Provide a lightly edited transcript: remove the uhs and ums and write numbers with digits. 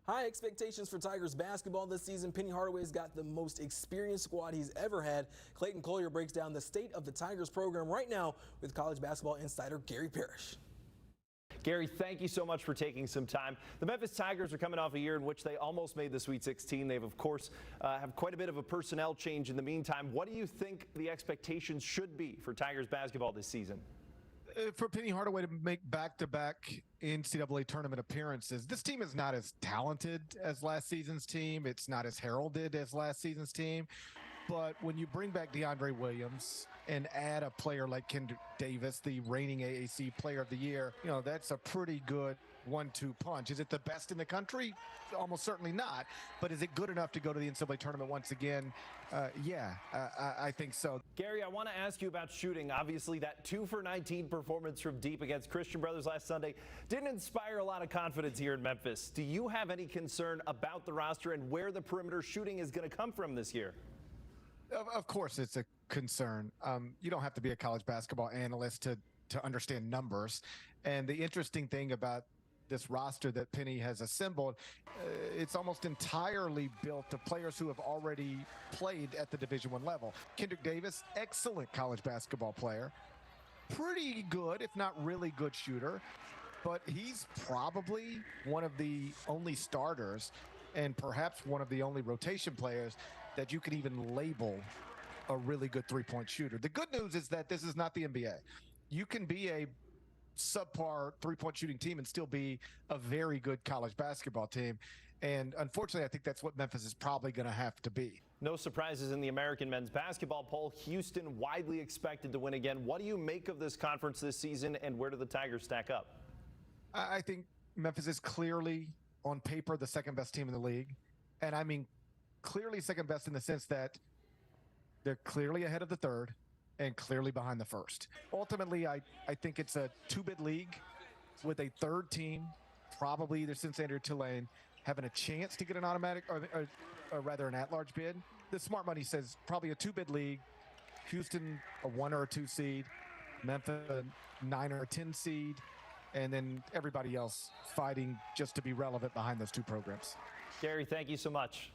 High expectations for Tigers basketball this season. Penny Hardaway's got the most experienced squad he's ever had. Clayton Collier breaks down the state of the Tigers program right now with college basketball insider Garry Parrish. Garry, thank you so much for taking some time. The Memphis Tigers are coming off a year in which they almost made the Sweet 16. They've, of course, have quite a bit of a personnel change in the meantime. What do you think the expectations should be for Tigers basketball this season? For Penny Hardaway to make back-to-back NCAA tournament appearances, this team is not as talented as last season's team. It's not as heralded as last season's team. But when you bring back DeAndre Williams and add a player like Kendrick Davis, the reigning AAC Player of the Year, that's a pretty good 1-2 punch. Is it the best in the country? Almost certainly not. But is it good enough to go to the NCAA tournament once again? Yeah, I think so. Garry, I want to ask you about shooting. Obviously, that 2 for 19 performance from deep against Christian Brothers last Sunday didn't inspire a lot of confidence here in Memphis. Do you have any concern about the roster and where the perimeter shooting is going to come from this year? Of course, it's a concern. You don't have to be a college basketball analyst to understand numbers. And the interesting thing about this roster that Penny has assembled, it's almost entirely built of players who have already played at the Division I level. Kendrick Davis, excellent college basketball player. Pretty good, if not really good shooter. But he's probably one of the only starters and perhaps one of the only rotation players that you can even label a really good three-point shooter. The good news is that this is not the NBA. You can be a subpar three-point shooting team and still be a very good college basketball team. And unfortunately, I think that's what Memphis is probably going to have to be. No surprises in the American men's basketball poll. Houston widely expected to win again. What do you make of this conference this season, and where do the Tigers stack up? I think Memphis is clearly, on paper, the second best team in the league. And I mean clearly second best in the sense that they're clearly ahead of the third and clearly behind the first. Ultimately, I think it's a two-bid league with a third team, probably either Cincinnati or Tulane, having a chance to get an automatic or rather an at-large bid. The smart money says probably a two-bid league, Houston a 1 or a 2 seed, Memphis a 9 or a 10 seed, and then everybody else fighting just to be relevant behind those two programs. Garry, thank you so much.